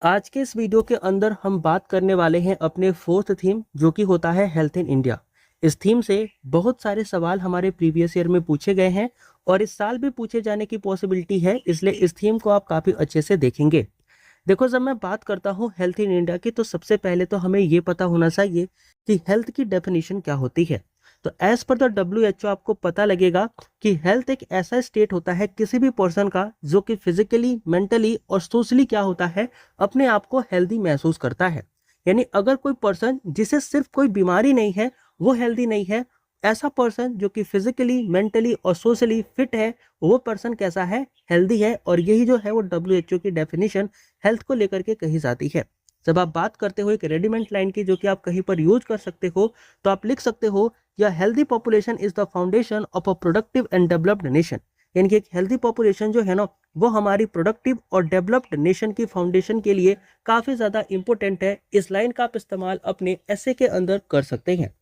आज के इस वीडियो के अंदर हम बात करने वाले हैं अपने फोर्थ थीम जो कि होता है हेल्थ इन इंडिया। इस थीम से बहुत सारे सवाल हमारे प्रीवियस ईयर में पूछे गए हैं और इस साल भी पूछे जाने की पॉसिबिलिटी है, इसलिए इस थीम को आप काफ़ी अच्छे से देखेंगे। देखो, जब मैं बात करता हूँ हेल्थ इन इंडिया की तो सबसे पहले तो हमें ये पता होना चाहिए कि हेल्थ की डेफिनेशन क्या होती है। तो एज पर द WHO आपको पता लगेगा कि हेल्थ एक ऐसा स्टेट होता है किसी भी पर्सन का जो कि फिजिकली, मेंटली और सोशली क्या होता है, अपने आप को हेल्दी महसूस करता है। यानी अगर कोई पर्सन जिसे सिर्फ कोई बीमारी नहीं है वो हेल्दी नहीं है, ऐसा पर्सन जो कि फिजिकली, मेंटली और सोशली फिट है, वो पर्सन कैसा है, हेल्दी है। और यही जो है वो WHO की डेफिनेशन हेल्थ को लेकर के कही जाती है। जब आप बात करते हो एक रेडीमेड लाइन की जो कि आप कहीं पर यूज कर सकते हो, तो आप लिख सकते हो या healthy population is the foundation of a productive and developed nation. यानी कि एक हेल्दी पॉपुलेशन जो है ना, वो हमारी प्रोडक्टिव और डेवलप्ड नेशन की फाउंडेशन के लिए काफी ज्यादा इंपॉर्टेंट है। इस लाइन का आप इस्तेमाल अपने ऐसे के अंदर कर सकते हैं।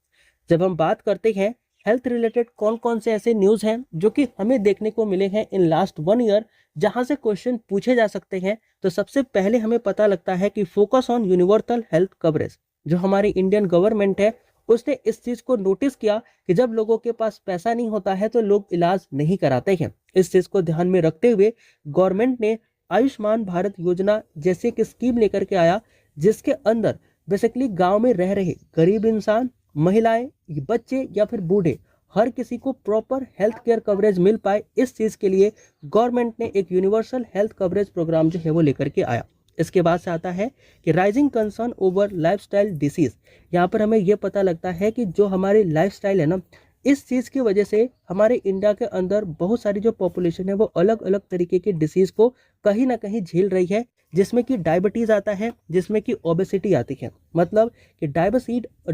जब हम बात करते हैं हेल्थ रिलेटेड कौन कौन से ऐसे न्यूज़ हैं जो कि हमें देखने को मिले हैं इन लास्ट 1 ईयर, जहां से क्वेश्चन पूछे जा सकते हैं, तो सबसे पहले हमें पता लगता है कि focus on universal health coverage. जो हमारी इंडियन गवर्नमेंट है उसने इस चीज़ को नोटिस किया कि जब लोगों के पास पैसा नहीं होता है तो लोग इलाज नहीं कराते हैं। इस चीज़ को ध्यान में रखते हुए गवर्नमेंट ने आयुष्मान भारत योजना जैसे एक स्कीम लेकर के आया, जिसके अंदर बेसिकली गांव में रह रहे गरीब इंसान, महिलाएं, बच्चे या फिर बूढ़े, हर किसी को प्रॉपर हेल्थ केयर कवरेज मिल पाए। इस चीज के लिए गवर्नमेंट ने एक यूनिवर्सल हेल्थ कवरेज प्रोग्राम जो है वो लेकर के आया। इसके बाद से आता है कि rising concern over lifestyle disease. यहाँ पर हमें यह पता लगता है कि जो हमारी लाइफस्टाइल है ना, इस चीज की वजह से हमारे इंडिया के अंदर बहुत सारी जो पॉपुलेशन है वो अलग अलग तरीके के डिसीज को कहीं ना कहीं झेल रही है, जिसमें कि डायबिटीज आता है, जिसमें कि ओबेसिटी आती है। मतलब कि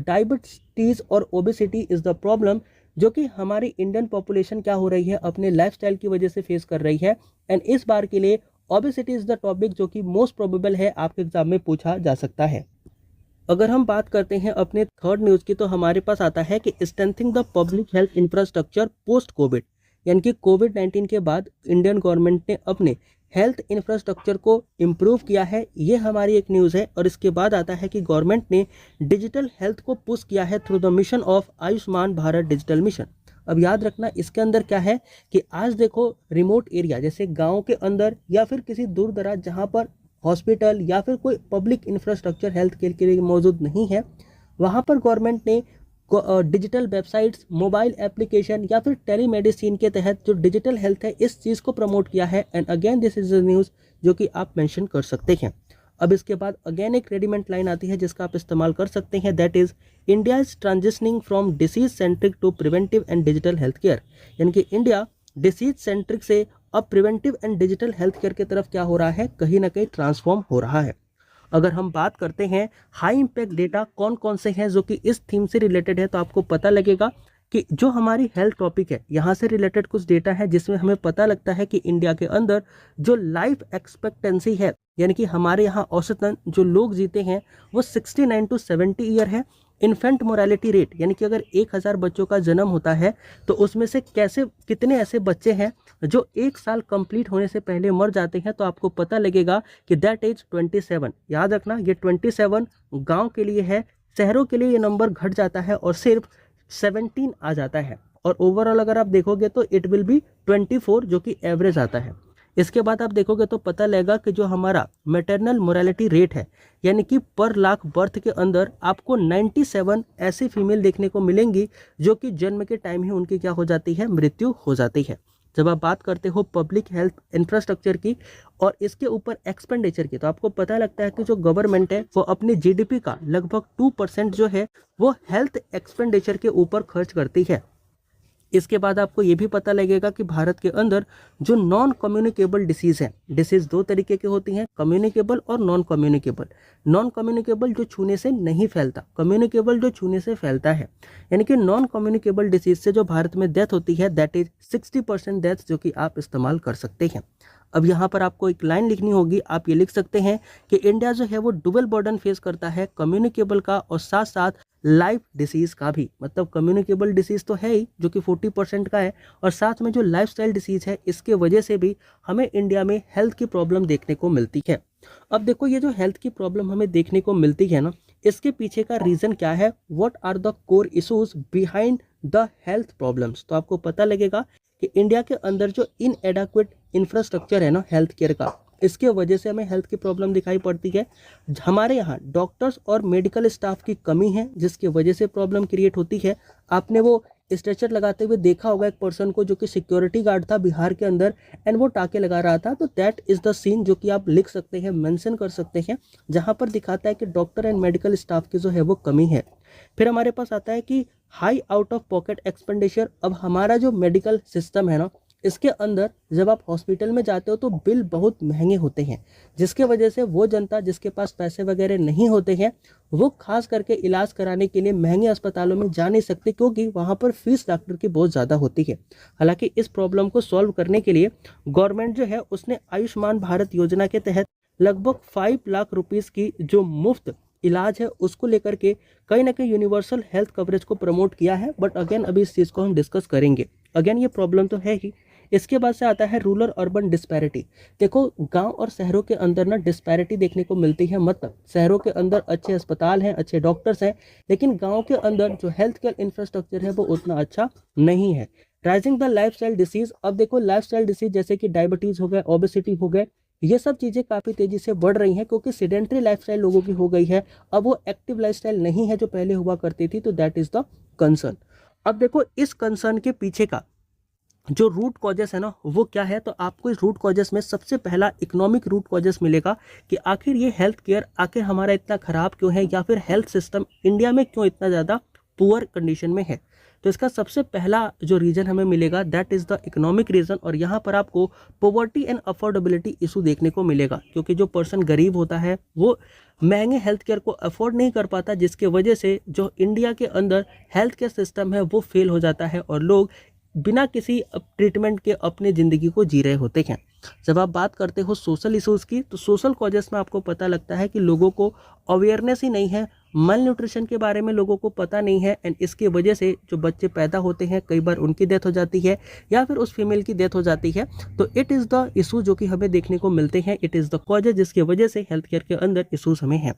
डायबिटीज और ओबेसिटी इज द प्रॉब्लम जो कि हमारी इंडियन पॉपुलेशन क्या हो रही है, अपने लाइफस्टाइल की वजह से फेस कर रही है। एंड इस बार के लिए ओबेसिटी इज द टॉपिक जो कि मोस्ट प्रोबेबल है आपके एग्जाम में पूछा जा सकता है। अगर हम बात करते हैं अपने थर्ड न्यूज़ की, तो हमारे पास आता है कि strengthening the public health infrastructure post Covid. यानी कि कोविड-19 के बाद इंडियन गवर्नमेंट ने अपने हेल्थ इंफ्रास्ट्रक्चर को इम्प्रूव किया है, ये हमारी एक न्यूज़ है। और इसके बाद आता है कि गवर्नमेंट ने डिजिटल हेल्थ को पुश किया है through the mission of Ayushman Bharat digital mission. अब याद रखना इसके अंदर क्या है कि आज देखो रिमोट एरिया जैसे गाँव के अंदर या फिर किसी दूर दराज जहाँ पर हॉस्पिटल या फिर कोई पब्लिक इंफ्रास्ट्रक्चर हेल्थ केयर के लिए मौजूद नहीं है, वहाँ पर गवर्नमेंट ने डिजिटल वेबसाइट्स, मोबाइल एप्लीकेशन या फिर टेलीमेडिसिन के तहत जो डिजिटल हेल्थ है इस चीज़ को प्रमोट किया है। And again this is the news जो कि आप मेंशन कर सकते हैं। अब इसके बाद अगेन एक रेडीमेड लाइन आती है जिसका आप इस्तेमाल कर सकते हैं, that is India is transitioning from disease centric to preventive and digital health care. यानी कि इंडिया डिसीज सेंट्रिक से अब preventive and digital health care की तरफ क्या हो रहा है, कहीं ना कहीं ट्रांसफॉर्म हो रहा है। अगर हम बात करते हैं हाई इम्पैक्ट डेटा कौन कौन से हैं जो कि इस थीम से रिलेटेड है, तो आपको पता लगेगा कि जो हमारी हेल्थ टॉपिक है यहाँ से रिलेटेड कुछ डेटा है जिसमें हमें पता लगता है कि इंडिया के अंदर जो लाइफ एक्सपेक्टेंसी है, यानी कि हमारे यहाँ औसतन जो लोग जीते हैं वो 69 to 70 ईयर है। इन्फेंट मोरालिटी रेट यानी कि अगर 1000 बच्चों का जन्म होता है तो उसमें से कितने ऐसे बच्चे हैं जो 1 साल कंप्लीट होने से पहले मर जाते हैं, तो आपको पता लगेगा कि दैट इज 27। याद रखना ये 27 गांव के लिए है, शहरों के लिए ये नंबर घट जाता है और सिर्फ 17 आ जाता है। और ओवरऑल अगर आप देखोगे तो इट विल बी 24 जो कि एवरेज आता है। इसके बाद आप देखोगे तो पता लगेगा कि जो हमारा मैटरनल मोरालिटी रेट है, यानी कि पर लाख बर्थ के अंदर आपको 97 ऐसी फीमेल देखने को मिलेंगी जो कि जन्म के टाइम ही उनकी क्या हो जाती है, मृत्यु हो जाती है। जब आप बात करते हो पब्लिक हेल्थ इंफ्रास्ट्रक्चर की और इसके ऊपर एक्सपेंडिचर की, तो आपको पता लगता है कि जो गवर्नमेंट है वो अपनी GDP का लगभग 2% जो है वो हेल्थ एक्सपेंडिचर के ऊपर खर्च करती है। इसके बाद आपको ये भी पता लगेगा कि भारत के अंदर जो नॉन कम्युनिकेबल डिसीज़ है, डिसीज़ 2 तरीके की होती हैं, कम्युनिकेबल और नॉन कम्युनिकेबल। नॉन कम्युनिकेबल जो छूने से नहीं फैलता, कम्युनिकेबल जो छूने से फैलता है। यानी कि नॉन कम्युनिकेबल डिसीज से जो भारत में डेथ होती है दैट इज 60% डेथ जो कि आप इस्तेमाल कर सकते हैं। अब यहाँ पर आपको एक लाइन लिखनी होगी, आप ये लिख सकते हैं कि इंडिया जो है वो डुबल बर्डन फेस करता है, कम्युनिकेबल का और साथ साथ लाइफ डिसीज का भी। मतलब कम्युनिकेबल डिसीज तो है ही जो कि 40% का है, और साथ में जो लाइफस्टाइल डिसीज है इसके वजह से भी हमें इंडिया में हेल्थ की प्रॉब्लम देखने को मिलती है। अब देखो ये जो हेल्थ की प्रॉब्लम हमें देखने को मिलती है ना, इसके पीछे का रीज़न क्या है, what are the core issues behind the health problems. तो आपको पता लगेगा कि इंडिया के अंदर जो इनएडेक्वेट इंफ्रास्ट्रक्चर है ना हेल्थ केयर का, इसके वजह से हमें हेल्थ की प्रॉब्लम दिखाई पड़ती है। हमारे यहाँ डॉक्टर्स और मेडिकल स्टाफ की कमी है जिसकी वजह से प्रॉब्लम क्रिएट होती है। आपने वो स्ट्रेचर लगाते हुए देखा होगा एक पर्सन को जो कि सिक्योरिटी गार्ड था बिहार के अंदर, एंड वो टाके लगा रहा था। तो दैट इज द सीन जो कि आप लिख सकते हैं, मेंशन कर सकते हैं, जहां पर दिखाता है कि डॉक्टर एंड मेडिकल स्टाफ की जो है वो कमी है। फिर हमारे पास आता है कि high out of pocket expenditure. अब हमारा जो मेडिकल सिस्टम है ना, इसके अंदर जब आप हॉस्पिटल में जाते हो तो बिल बहुत महंगे होते हैं, जिसके वजह से वो जनता जिसके पास पैसे वगैरह नहीं होते हैं वो खास करके इलाज कराने के लिए महंगे अस्पतालों में जा नहीं सकते, क्योंकि वहाँ पर फीस डॉक्टर की बहुत ज़्यादा होती है। हालांकि इस प्रॉब्लम को सॉल्व करने के लिए गवर्नमेंट जो है उसने आयुष्मान भारत योजना के तहत लगभग 5 लाख रुपीज़ की जो मुफ्त इलाज है उसको लेकर के कहीं ना कहीं यूनिवर्सल हेल्थ कवरेज को प्रमोट किया है। बट अगेन अभी इस चीज़ को हम डिस्कस करेंगे। अगेन ये प्रॉब्लम तो है ही। इसके बाद से आता है रूरल अर्बन डिस्पैरिटी। देखो गांव और शहरों के अंदर ना डिस्पैरिटी देखने को मिलती है। मतलब शहरों के अंदर अच्छे अस्पताल हैं, अच्छे डॉक्टर्स हैं, लेकिन गांव के अंदर जो हेल्थ केयर इंफ्रास्ट्रक्चर है वो उतना अच्छा नहीं है। Rising the lifestyle disease. अब देखो लाइफस्टाइल डिसीज जैसे कि डायबिटीज हो गए, ओबेसिटी हो गए, ये सब चीज़ें काफ़ी तेज़ी से बढ़ रही हैं क्योंकि सेडेंट्री लाइफस्टाइल लोगों की हो गई है। अब वो एक्टिव लाइफस्टाइल नहीं है जो पहले हुआ करती थी। तो दैट इज़ द कंसर्न। अब देखो इस कंसर्न के पीछे का जो रूट कॉजेस है ना वो क्या है, तो आपको इस रूट कॉजेस में सबसे पहला इकोनॉमिक रूट कॉजेस मिलेगा कि आखिर ये हेल्थ केयर आखिर हमारा इतना ख़राब क्यों है, या फिर हेल्थ सिस्टम इंडिया में क्यों इतना ज़्यादा पुअर कंडीशन में है। तो इसका सबसे पहला जो रीज़न हमें मिलेगा that is the economic reason. और यहाँ पर आपको पॉवर्टी एंड अफोर्डेबिलिटी इशू देखने को मिलेगा, क्योंकि जो पर्सन गरीब होता है वो महंगे हेल्थ केयर को अफोर्ड नहीं कर पाता, जिसके वजह से जो इंडिया के अंदर हेल्थ केयर सिस्टम है वो फेल हो जाता है और लोग बिना किसी ट्रीटमेंट के अपनी ज़िंदगी को जी रहे होते हैं। जब आप बात करते हो सोशल इश्यूज़ की, तो सोशल कॉजेस में आपको पता लगता है कि लोगों को अवेयरनेस ही नहीं है, मल न्यूट्रिशन के बारे में लोगों को पता नहीं है, एंड इसकी वजह से जो बच्चे पैदा होते हैं कई बार उनकी डेथ हो जाती है या फिर उस फीमेल की डेथ हो जाती है। तो इट इज़ द इशू जो कि हमें देखने को मिलते हैं, इट इज़ द कॉजेज जिसकी वजह से हेल्थ केयर के अंदर इशूज़ हमें हैं।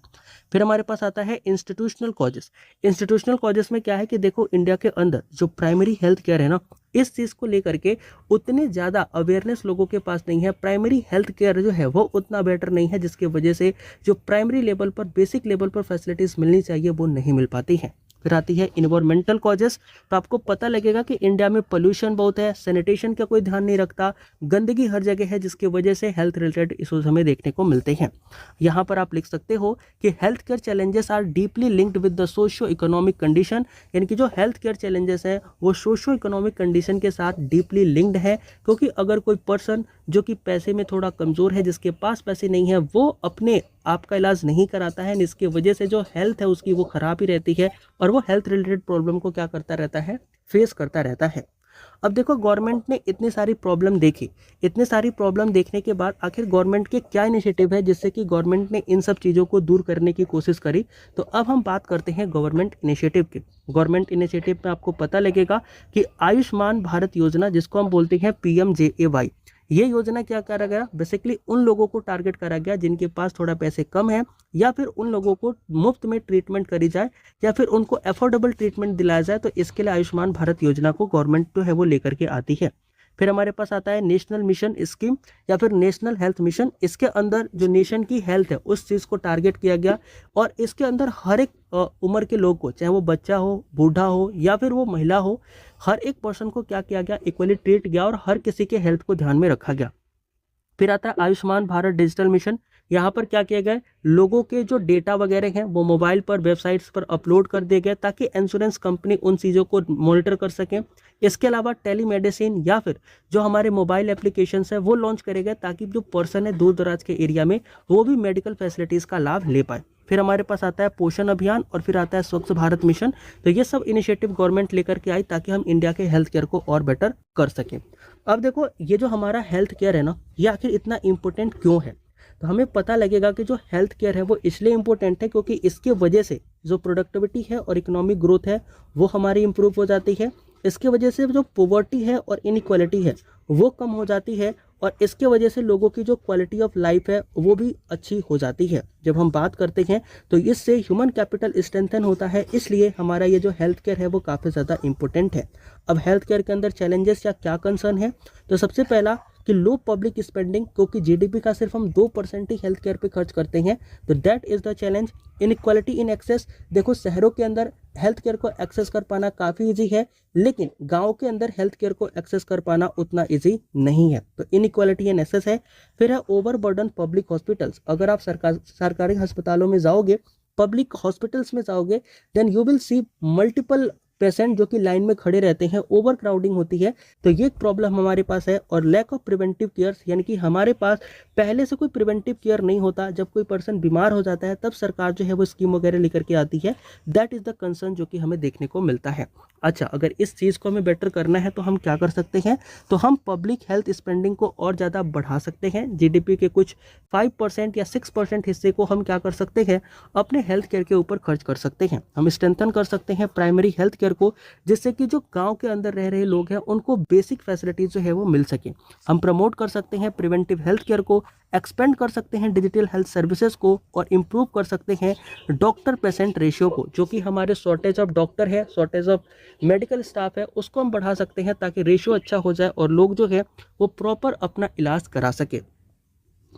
फिर हमारे पास आता है इंस्टीट्यूशनल कॉजेस। इंस्टीट्यूशनल कॉजेस में क्या है कि देखो इंडिया के अंदर जो प्राइमरी हेल्थ केयर है ना, इस चीज़ को लेकर के उतनी ज़्यादा अवेयरनेस लोगों के पास नहीं है। प्राइमरी हेल्थ केयर जो है वो उतना बेटर नहीं है, जिसकी वजह से जो प्राइमरी लेवल पर बेसिक लेवल पर फैसिलिटीज़ मिलनी चाहिए वो नहीं मिल पाती हैं। फिर आती है इन्वायरमेंटल कॉजेस। तो आपको पता लगेगा कि इंडिया में पोल्यूशन बहुत है, सैनिटेशन का कोई ध्यान नहीं रखता, गंदगी हर जगह है, जिसकी वजह से हेल्थ रिलेटेड इश्यूज हमें देखने को मिलते हैं। यहाँ पर आप लिख सकते हो कि health care challenges are deeply linked with the socio economic condition. यानी कि जो हेल्थ केयर चैलेंजेस हैं वो सोशियो इकोनॉमिक कंडीशन के साथ डीपली लिंक्ड है, क्योंकि अगर कोई पर्सन जो कि पैसे में थोड़ा कमज़ोर है, जिसके पास पैसे नहीं है, वो अपने आप का इलाज नहीं कराता है, इसकी वजह से जो हेल्थ है उसकी वो ख़राब ही रहती है और वो हेल्थ रिलेटेड प्रॉब्लम को क्या करता रहता है, फेस करता रहता है। अब देखो गवर्नमेंट ने इतनी सारी प्रॉब्लम देखी, इतनी सारी प्रॉब्लम देखने के बाद आखिर गवर्नमेंट के क्या इनिशिएटिव है जिससे कि गवर्नमेंट ने इन सब चीज़ों को दूर करने की कोशिश करी। तो अब हम बात करते हैं गवर्नमेंट इनिशिएटिव की। गवर्नमेंट इनिशिएटिव में आपको पता लगेगा कि आयुष्मान भारत योजना, जिसको हम बोलते हैं PMJAY, ये योजना क्या करा गया, बेसिकली उन लोगों को टारगेट करा गया जिनके पास थोड़ा पैसे कम है, या फिर उन लोगों को मुफ्त में ट्रीटमेंट करी जाए या फिर उनको अफोर्डेबल ट्रीटमेंट दिलाया जाए। तो इसके लिए आयुष्मान भारत योजना को गवर्नमेंट जो है वो लेकर के आती है। फिर हमारे पास आता है नेशनल मिशन स्कीम या फिर नेशनल हेल्थ मिशन। इसके अंदर जो नेशन की हेल्थ है उस चीज़ को टारगेट किया गया और इसके अंदर हर एक उम्र के लोग को, चाहे वो बच्चा हो, बूढ़ा हो या फिर वो महिला हो, हर एक पर्सन को क्या किया गया, इक्वली ट्रीट किया और हर किसी के हेल्थ को ध्यान में रखा गया। फिर आता है आयुष्मान भारत डिजिटल मिशन। यहाँ पर क्या किया गया, लोगों के जो डेटा वगैरह हैं वो मोबाइल पर, वेबसाइट्स पर अपलोड कर दिए गए ताकि इंश्योरेंस कंपनी उन चीज़ों को मॉनिटर कर सकें। इसके अलावा टेलीमेडिसिन या फिर जो हमारे मोबाइल एप्लीकेशंस है वो लॉन्च करे गए ताकि जो पर्सन है दूर दराज के एरिया में वो भी मेडिकल फैसिलिटीज़ का लाभ ले पाए। फिर हमारे पास आता है पोषण अभियान और फिर आता है स्वच्छ भारत मिशन। तो ये सब इनिशिएटिव गवर्नमेंट लेकर के आई ताकि हम इंडिया के हेल्थ केयर को और बेटर कर सकें। अब देखो ये जो हमारा हेल्थ केयर है ना, ये आखिर इतना इम्पोर्टेंट क्यों है, तो हमें पता लगेगा कि जो हेल्थ केयर है वो इसलिए इम्पोर्टेंट है क्योंकि इसके वजह से जो प्रोडक्टिविटी है और इकोनॉमिक ग्रोथ है वो हमारी इम्प्रूव हो जाती है। इसके वजह से जो पॉवर्टी है और इनइक्वालिटी है वो कम हो जाती है और इसके वजह से लोगों की जो क्वालिटी ऑफ लाइफ है वो भी अच्छी हो जाती है। जब हम बात करते हैं तो इससे ह्यूमन कैपिटल स्ट्रेंथन होता है, इसलिए हमारा ये जो हेल्थ केयर है वो काफ़ी ज़्यादा इंपॉर्टेंट है। अब हेल्थ केयर के अंदर चैलेंजेस या क्या कंसर्न है, तो सबसे पहला कि लो पब्लिक स्पेंडिंग, क्योंकि जीडीपी का सिर्फ हम 2% ही हेल्थ केयर पे खर्च करते हैं, तो that is the challenge. Inequality in excess, देखो शहरों के अंदर हेल्थ केयर को एक्सेस कर पाना काफ़ी इजी है, लेकिन गांव के अंदर हेल्थ केयर को एक्सेस कर पाना उतना इजी नहीं है, तो इनइक्वालिटी इन एक्सेस है। फिर है ओवर बर्डन पब्लिक हॉस्पिटल्स, अगर आप सरकारी अस्पतालों में जाओगे, पब्लिक हॉस्पिटल्स में जाओगे, then you will see multiple patient जो कि लाइन में खड़े रहते हैं, ओवर क्राउडिंग होती है, तो ये एक प्रॉब्लम हमारे पास है। और लैक ऑफ प्रिवेंटिव केयर, यानी कि हमारे पास पहले से कोई प्रिवेंटिव केयर नहीं होता, जब कोई पर्सन बीमार हो जाता है तब सरकार जो है वो स्कीम वगैरह लेकर के आती है, दैट इज़ द कंसर्न जो कि हमें देखने को मिलता है। अच्छा, अगर इस चीज़ को हमें बेटर करना है तो हम क्या कर सकते हैं, तो हम पब्लिक हेल्थ स्पेंडिंग को और ज़्यादा बढ़ा सकते हैं। जीडीपी के कुछ 5% या 6% हिस्से को हम क्या कर सकते हैं, अपने हेल्थ केयर के ऊपर खर्च कर सकते हैं। हम स्ट्रेंथन कर सकते हैं प्राइमरी हेल्थ केयर को, जिससे कि जो गांव के अंदर रह रहे लोग हैं उनको बेसिक फैसिलिटीज जो है वो मिल सके। हम प्रमोट कर सकते हैं प्रिवेंटिव हेल्थ केयर को, एक्सपेंड कर सकते हैं डिजिटल हेल्थ सर्विसेज को, और इम्प्रूव कर सकते हैं डॉक्टर पेशेंट रेशियो को, जो कि हमारे शॉर्टेज ऑफ डॉक्टर है, शॉर्टेज ऑफ मेडिकल स्टाफ है, उसको हम बढ़ा सकते हैं ताकि रेशियो अच्छा हो जाए और लोग जो है वो प्रॉपर अपना इलाज करा सके।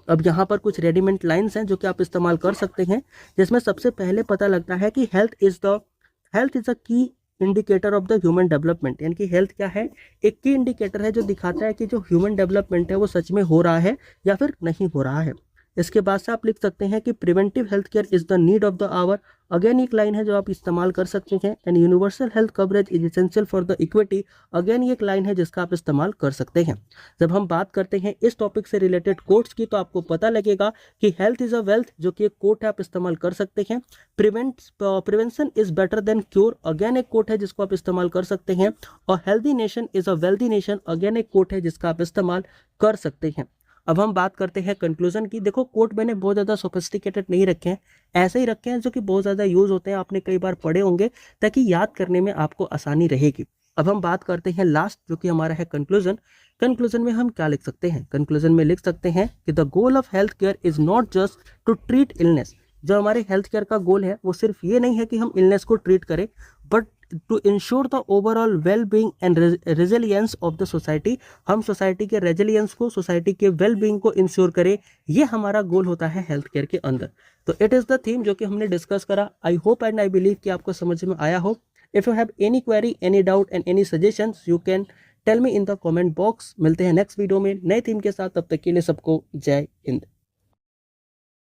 अब यहाँ पर कुछ रेडीमेड लाइंस हैं जो कि आप इस्तेमाल कर सकते हैं, जिसमें सबसे पहले पता लगता है कि हेल्थ इज अ की indicator of the human development, यानी कि हेल्थ क्या है, एक की इंडिकेटर है जो दिखाता है कि जो ह्यूमन डेवलपमेंट है वो सच में हो रहा है या फिर नहीं हो रहा है। इसके बाद से आप लिख सकते हैं कि preventive health care is the need of the hour, again एक लाइन है जो आप इस्तेमाल कर सकते हैं। And universal health coverage is essential for the equity, again ये एक लाइन है जिसका आप इस्तेमाल कर सकते हैं। जब हम बात करते हैं इस टॉपिक से रिलेटेड कोट्स की, तो आपको पता लगेगा कि हेल्थ इज अ वेल्थ, जो कि एक कोट है, आप इस्तेमाल कर सकते हैं। Prevention is better than cure, again एक कोट है जिसको आप इस्तेमाल कर सकते हैं। और healthy nation is a wealthy nation, again एक कोट है जिसका आप इस्तेमाल कर सकते हैं। अब हम बात करते हैं कंक्लूजन की। देखो, कोट मैंने बहुत ज़्यादा सोफिस्टिकेटेड नहीं रखे हैं, ऐसे ही रखे हैं जो कि बहुत ज़्यादा यूज़ होते हैं, आपने कई बार पढ़े होंगे, ताकि याद करने में आपको आसानी रहेगी। अब हम बात करते हैं लास्ट, जो कि हमारा है कंक्लूजन। कंक्लूजन में हम क्या लिख सकते हैं, कंक्लूजन में लिख सकते हैं कि the goal of health care is not just to treat illness, जो हमारे हेल्थ केयर का गोल है वो सिर्फ ये नहीं है कि हम इलनेस को ट्रीट करें, but to ensure the overall well being and resilience of the society, हम सोसाइटी के रेजिलियंस को, सोसाइटी के वेल बीइंग को इंश्योर करें, ये हमारा गोल होता है हेल्थ केयर के अंदर। तो इट इज़ द थीम जो कि हमने डिस्कस करा। I hope and I believe कि आपको समझ में आया हो। If you have any query, any doubt and any suggestions, you can tell me in the comment box. मिलते हैं नेक्स्ट वीडियो में नए थीम के साथ, तब तक के लिए सबको जय हिंद।